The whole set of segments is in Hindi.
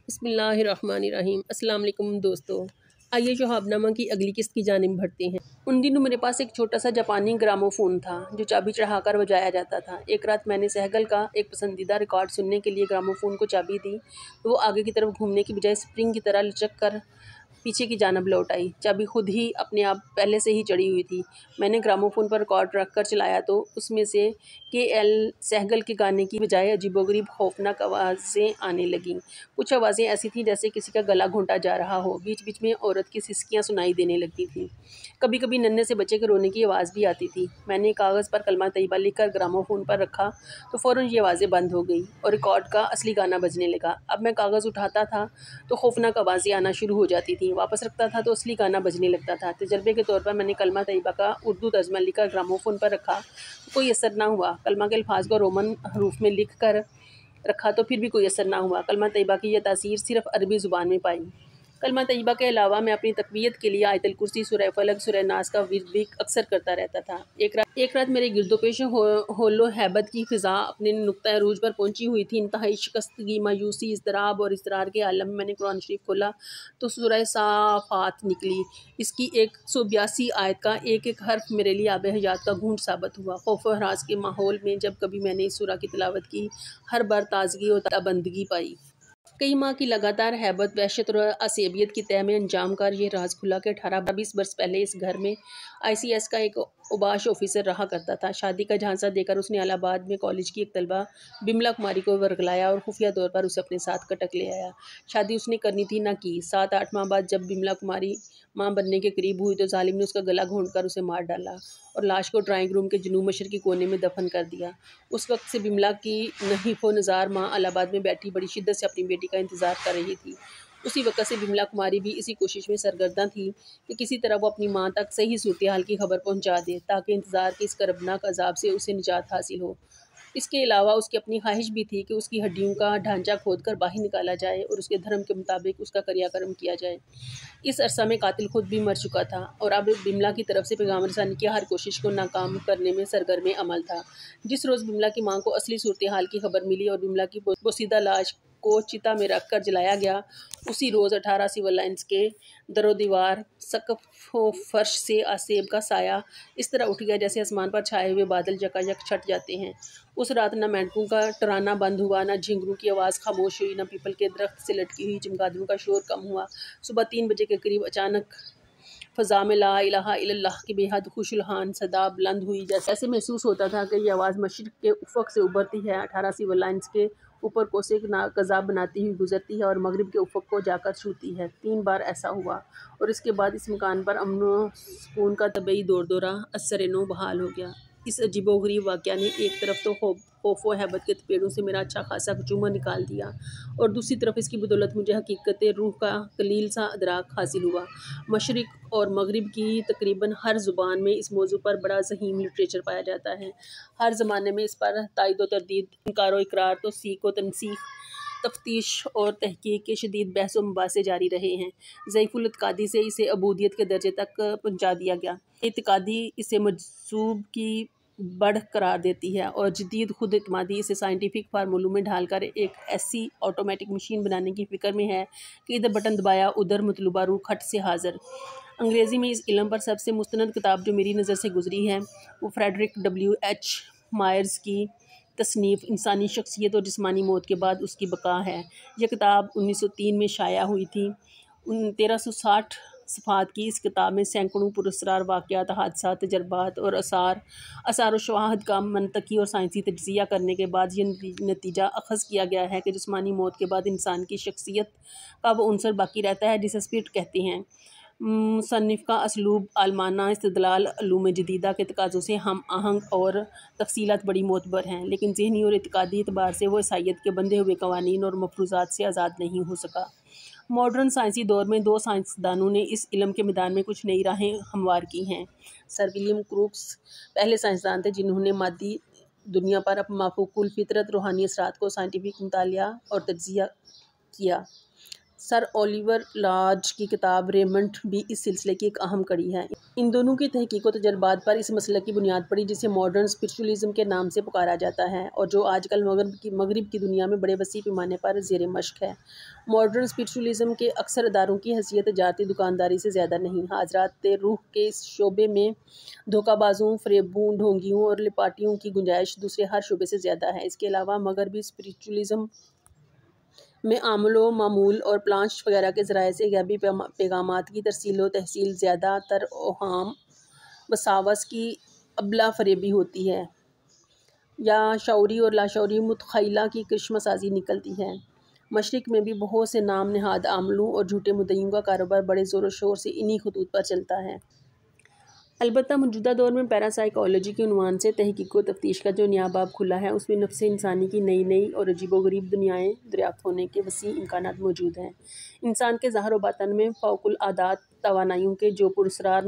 बिस्मिल्लाहिर्रहमानिर्रहीम। अस्सलाम वालेकुम दोस्तों, आइए शहाबनामा की अगली किस्त की जानिब बढ़ते हैं। उन दिनों मेरे पास एक छोटा सा जापानी ग्रामोफोन था जो चाबी चढ़ाकर बजाया जाता था। एक रात मैंने सहगल का एक पसंदीदा रिकॉर्ड सुनने के लिए ग्रामोफोन को चाबी दी तो वो आगे की तरफ घूमने की बजाय स्प्रिंग की तरह लचक कर पीछे की जानब लौट आई। चाबी खुद ही अपने आप पहले से ही चढ़ी हुई थी। मैंने ग्रामोफोन पर रिकॉर्ड रख कर चलाया तो उसमें से के.एल. सहगल के गाने की बजाय अजीबोगरीब खौफनाक आवाज़ें आने लगीं। कुछ आवाज़ें ऐसी थीं जैसे किसी का गला घोंटा जा रहा हो। बीच बीच में औरत की सिसकियाँ सुनाई देने लगती थीं। कभी कभी नन्हे से बच्चे के रोने की आवाज़ भी आती थी। मैंने कागज़ पर कलमा तैयबा लिख कर ग्रामोफोन पर रखा तो फ़ौरन ये आवाज़ें बंद हो गई और रिकॉर्ड का असली गाना बजने लगा। अब मैं कागज़ उठाता था तो खौफनाक आवाज़ें आना शुरू हो जाती थीं। वापस रखता था तो असली गाना बजने लगता था। तजर्बे के तौर पर मैंने कलमा तैयबा का उर्दू तर्जमा लिखकर ग्रामोफोन पर रखा तो कोई असर ना हुआ। कलमा के अल्फाज को रोमन हरूफ में लिख कर रखा तो फिर भी कोई असर ना हुआ। कलमा तैयबा की यह तासीर सिर्फ अरबी ज़ुबान में पाई। कलमा तैयबा के अलावा मैं अपनी तक़वियत के लिए आयतुल कुर्सी, सूरह फलक, सूरह नास का विर्द भी अक्सर करता रहता था। एक रात मेरे गिरदोपेश होलो हैबत की फ़िज़ा अपने नुक्ता अरूज पर पहुंची हुई थी। इंतहाई शिकस्तगी, मायूसी, इज़्तिराब और इसरार के आलम में मैंने कुरान शरीफ खोला तो सूरह साफ़ात निकली। इसकी 182 आयत का एक एक हर्फ मेरे लिए आब हयात का घूंट साबित हुआ। खौफ व हरास के माहौल में जब कभी मैंने इस सूरा की तिलावत की, हर बार ताजगी और ताबंदगी पाई। कई माह की लगातार हैबत, वहशत और असेबियत की तह में अंजाम कार ये राज खुला कि 18-20 बरस पहले इस घर में ICS का एक ओबाश ऑफिसर रहा करता था। शादी का झांसा देकर उसने इलाहाबाद में कॉलेज की एक तलबा बिमला कुमारी को वर्गलाया और खुफिया तौर पर उसे अपने साथ कटक ले आया। शादी उसने करनी थी ना की। 7-8 माह बाद जब बिमला कुमारी माँ बनने के करीब हुई तो जालिम ने उसका गला घोंट कर उसे मार डाला और लाश को ड्राइंग रूम के जनूब मशरकी कोने में दफन कर दिया। उस वक्त से बिमला की नहीफ़ो नज़ार माँ इलाहाबाद में बैठी बड़ी शिद्दत से अपनी बेटी का इंतज़ार कर रही थी। उसी वक्त से बिमला कुमारी भी इसी कोशिश में सरगर्दा थी कि किसी तरह वो अपनी माँ तक सही सूरत हाल की खबर पहुँचा दे ताकि इंतज़ार के इस करबनाक अजाब से उसे निजात हासिल हो। इसके अलावा उसकी अपनी ख्वाहिश भी थी कि उसकी हड्डियों का ढांचा खोद कर बाहर निकाला जाए और उसके धर्म के मुताबिक उसका क्रियाकर्म किया जाए। इस अरसा में कातिल खुद भी मर चुका था और अब बिमला की तरफ से पैगाम रसानी की हर कोशिश को नाकाम करने में सरगर्म अमल था। जिस रोज़ बिमला की मां को असली सूरत हाल की खबर मिली और बिमला की बोसीदा लाश को चिता में रख कर जलाया गया, उसी रोज़ 18 सिविल लाइन्स के दरो दीवार, सकफ व फर्श से आसेब का साया इस तरह उठ गया जैसे आसमान पर छाए हुए बादल यकायक छट जाते हैं। उस रात न मेंढकों का टराना बंद हुआ, न झिंगरों की आवाज़ खामोश हुई, न पीपल के दरख्त से लटकी हुई चमगादड़ों का शोर कम हुआ। सुबह 3 बजे के करीब अचानक फ़ज़ा में ला इलाहा इल्लल्लाह की बेहद खुशलहान सदा बुलंद हुई। जैसे महसूस होता था कि यह आवाज़ मशरिक़ के उफ़क़ से उभरती है, 18 सिविल लाइन्स के ऊपर कोसे कज़ा बनाती हुई गुजरती है और मगरिब के उफ़क़ को जाकर छूती है। 3 बार ऐसा हुआ और इसके बाद इस मकान पर अमन व सुकून का तबई दौर दौरा असर-ए-नौ बहाल हो गया। इस अजीबोगरीब वाक़या ने एक तरफ तो खौफ व हैबत के पेड़ों से मेरा अच्छा खासा चूमा निकाल दिया और दूसरी तरफ इसकी बदौलत मुझे हकीकत रूह का कलील सा अदराक हासिल हुआ। मशरिक़ और मगरिब की तकरीबन हर ज़ुबान में इस मौजू पर बड़ा ज़हीम लिटरेचर पाया जाता है। हर ज़माने में इस पर तायद व तरदीद, इनकार व इकरार, तौसीक़ व तनसीख, तफ्तीश और तहकीक के शदीद बहस व मुबासे जारी रहे हैं। ज़ईफ़ुल इत्क़ादी से इसे अबूदियत के दर्जे तक पहुँचा दिया गया। इत्क़ादी इसे मजज़ूब की बढ़ करार देती है और जदीद खुद इत्मादी इसे साइंटिफिक फार्मूलों में ढालकर एक ऐसी ऑटोमेटिक मशीन बनाने की फ़िक्र में है कि इधर बटन दबाया उधर मतलूबा रूह खट से हाज़िर। अंग्रेज़ी में इस इल्म पर सबसे मुस्तनद किताब जो मेरी नज़र से गुज़री है वो फ्रेडरिक W.H. मायर्स की तसनीफ़ इंसानी शख्सियत और जिस्मानी मौत के बाद उसकी बका है। यह किताब 1903 में शाया हुई थी। 1360 सफ़ात की इस किताब में सैकड़ों पुरस्कार वाक़यात, हादसात, तजर्बात और आसार व शवाहद का मनतकी और साइंसी तज्ज़िया करने के बाद ये नतीजा अख़ज़ किया गया है कि जिस्मानी मौत के बाद इंसान की शख्सियत का वो उनसर बाकी रहता है जिसे स्पिरिट कहते हैं। मुसन्निफ़ का असलूब आलमाना इस्तदलाल उलूम जदीदा के तकाज़ों से हम आहंग और तफसीलात बड़ी मोतबर हैं, लेकिन ज़हनी और इत्क़ादी एतबार से वो ईसाइयत के बंधे हुए कवानीन और मफरूज़ात से आज़ाद नहीं हो सका। मॉडर्न साइंसी दौर में 2 साइंसदानों ने इस इल्म के मैदान में कुछ नई राहें हमवार की हैं। सर विलियम क्रूक्स पहले साइंसदान थे जिन्होंने मादी दुनिया पर माफ़ूकुल फ़ितरत रूहानी असरात को साइंटिफिक मुतालिया और तज्ज़िया किया। सर ओलिवर लॉज की किताब रेमंड भी इस सिलसिले की एक अहम कड़ी है। इन दोनों की तहकीक व तजर्बात पर इस मसले की बुनियाद पड़ी जिसे मॉडर्न स्पिरिचुअलिज्म के नाम से पुकारा जाता है और जो आजकल मगरिब की दुनिया में बड़े वसी पैमाने पर ज़ेर मश्क है। मॉडर्न स्पिरिचुअलिज्म के अक्सर इदारों की हैसियत तजारती दुकानदारी से ज़्यादा नहीं। हाजरात रूह के इस शोबे में धोखाबाजों, फरेबों, ढोंगियों और लिपाटियों की गुंजाइश दूसरे हर शोबे से ज़्यादा है। इसके अलावा मगरबी स्पिरिचुअलिज्म में आमलो मामूल और प्लांच वगैरह के ज़राए से गैबी पैगामात की तरसील तहसील ज़्यादातर ओहाम वसावस की अबला फरेबी होती है या शौरी और लाशौरी मुतखैला की करिश्मा साजी निकलती है। मशरिक़ में भी बहुत से नाम नहाद आमलों और झूठे मुद्दईयों का कारोबार बड़े ज़ोर शोर से इन्हीं खतूत पर चलता है। अलबत्ता मौजूदा दौर में पैरासाइकोलॉजी के उन्वान से तहकीक व तफ्तीश का जो नया बाब खुला है उसमें नफ्स इंसानी की नई नई और अजीबोगरीब दुनियाएं दरियाफ्त होने के वसी इम्कानात मौजूद हैं। इंसान के ज़ाहिर व बातन में फ़ौकुल आदात तवानाइयों के जो पुरस्रार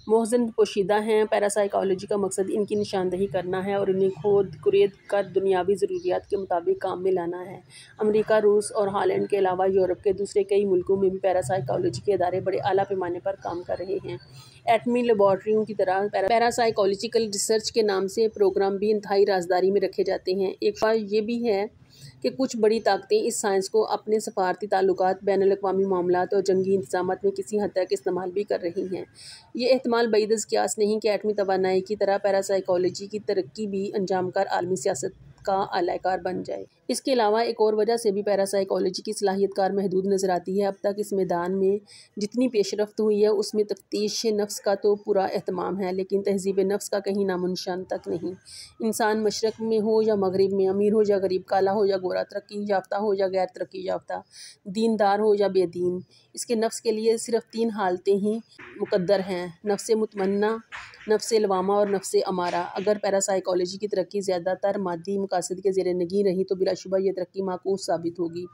मोहज़न पोशीदा हैं। पैरासाइकोलॉजी का मकसद इनकी निशानदही करना है और इन्हें खोद कुरेद कर दुनियावी ज़रूरियात के मुताबिक काम में लाना है। अमेरिका, रूस और हॉलैंड के अलावा यूरोप के दूसरे कई मुल्कों में भी पैरासाइकोलॉजी के इदारे बड़े आला पैमाने पर काम कर रहे हैं। एटमी लेबॉर्ट्रियों की तरह पैरासाइकोलॉजिकल रिसर्च के नाम से प्रोग्राम भी इंतहाई राजदारी में रखे जाते हैं। एक बात ये भी है कि कुछ बड़ी ताकतें इस साइंस को अपने सफारती ताल्लुकात, बैनुल-अक़वामी मामलात और जंगी इंतज़ामात में किसी हद तक इस्तेमाल भी कर रही हैं। ये एहतमाल बईद क़ियास नहीं कि एटमी तवानाई की तरह पैरासाइकोलॉजी की तरक्की भी अंजामकार आलमी सियासत का आलाकार बन जाए। इसके अलावा एक और वजह से भी पैरासाइकोलॉजी की सलाहियतकार महदूद नज़र आती है। अब तक इस मैदान में जितनी पेशरफ्त हुई है उसमें तफ्तीश नफ्स का तो पूरा एहतमाम है, लेकिन तहज़ीब नफ्स का कहीं नामो निशान तक नहीं। इंसान मशरक़ में हो या मगरिब में, अमीर हो या गरीब, काला हो या गोरा, तरक्की याफ्ता हो या गैर तरक्की याफ्ता, दीनदार हो या बेदीन, इसके नफ्स के लिए सिर्फ 3 हालतें ही मुक़द्दर हैं: नफ्स मुतमन्ना, नफ्स लवामा और नफ्स अमारा। अगर पैरासाइकोलॉजी की तरक्की ज़्यादातर मादी मकासद के ज़ेरे नगी रही तो बिलाशुबा ये तरक्की माकूस साबित होगी,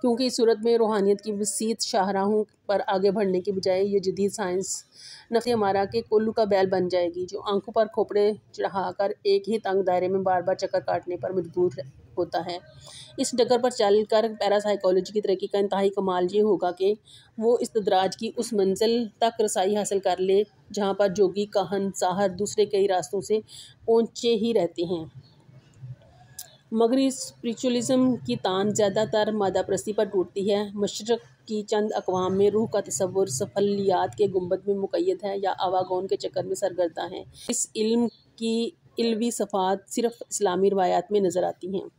क्योंकि इस सूरत में रूहानियत की वसीत शाहराहों पर आगे बढ़ने के बजाय ये जदीद साइंस नफ्स अमारा के कोल्लू का बैल बन जाएगी, जो आंखों पर खोपड़े चढ़ाकर एक ही तंग दायरे में बार बार चक्कर काटने पर मजबूर होता है। इस डगर पर चल कर पैरासाइकोलॉजी की तरक्की का इंतहाई कमाल ये होगा कि वो इस्तदराज की उस मंजिल तक रसाई हासिल कर ले जहाँ पर जोगी, काहन, साहर दूसरे कई रास्तों से पहुँचे ही रहते हैं। मगरी स्पिरिचुअलिज्म की तान ज़्यादातर मादा परस्ती पर टूटती है। मशरक़ की चंद अक़वाम में रूह का तसव्वुर सफलियात के गुंबद में मुक़य्यद है या आवागौन के चक्कर में सरगर्दा है। इस इल्म की इल्वी सफ़ात सिर्फ इस्लामी रवायात में नज़र आती हैं।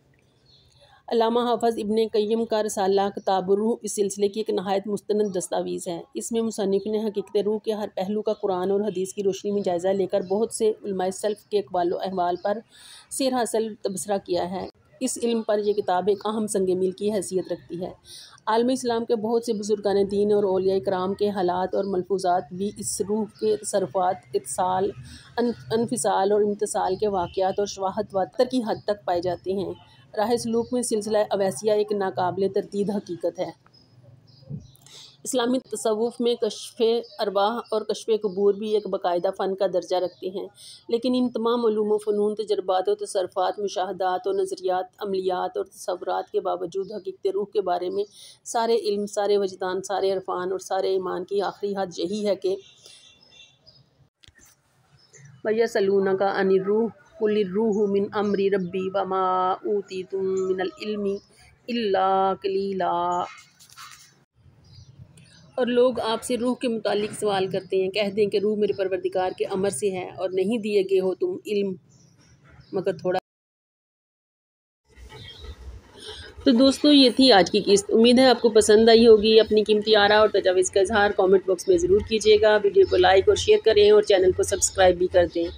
अल्लामा हाफ़िज़ इब्न क़य्यिम का रसाला किताबुर रूह इस सिलसिले की एक नहायत मुस्तनद दस्तावीज़ है। इसमें मुसन्निफ़ ने हक़ीक़त रूह के हर पहलू का कुरान और हदीस की रोशनी में जायज़ा लेकर बहुत से उलमाए सल्फ़ के अक़वाल व अहवाल पर सैर हासिल तबसरा किया है। इस इल्म पर यह किताब एक अहम संग मील की हैसियत रखती है। आलमी इस्लाम के बहुत से बुज़ुर्गान दीन और औलिया इकराम के हालात और मलफूज़ात भी इस रूह के तसर्रुफ़ात, इत्तिसाल, अनफ़िसाल और इम्तिसाल के वाक़यात और शवाहद वातर की हद तक पाए जाते हैं। राह सलूक में सिलसिला अवैसिया एक नाकाबिले तरदीद हकीकत है। इस्लामी तसव्वुफ़ में कश्फ़े अरवाह और कश्फ़े क़ुबूर भी एक बाकायदा फ़न का दर्जा रखते हैं, लेकिन इन तमाम उलूम व फ़नून, तजर्बात व तसर्रुफ़ात, मुशाहदात और नज़रियात, अमलियात और तसव्वुरात के बावजूद हक़ीक़त रूह के बारे में सारे इल्म, सारे वजदान, सारे इरफ़ान और सारे ईमान की आखिरी हद यही है कि वयसअलूनका अनिर रूह कुलिर रूहु मिन अम्रि रब्बी वमा ऊतीतुम मिनल इल्मि इल्ला क़लीला। और लोग आपसे रूह के मुतालिक सवाल करते हैं, कह दें कि रूह मेरे परवरदिगार के अमर से है और नहीं दिए गए हो तुम इल्म मगर थोड़ा। तो दोस्तों, ये थी आज की किस्त। उम्मीद है आपको पसंद आई होगी। अपनी कीमती आरा और तजावीज़ का इज़हार कमेंट बॉक्स में ज़रूर कीजिएगा। वीडियो को लाइक और शेयर करें और चैनल को सब्सक्राइब भी कर दें।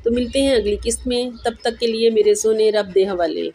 तो मिलते हैं अगली किस्त में, तब तक के लिए मेरे सोने रब दे हवाले।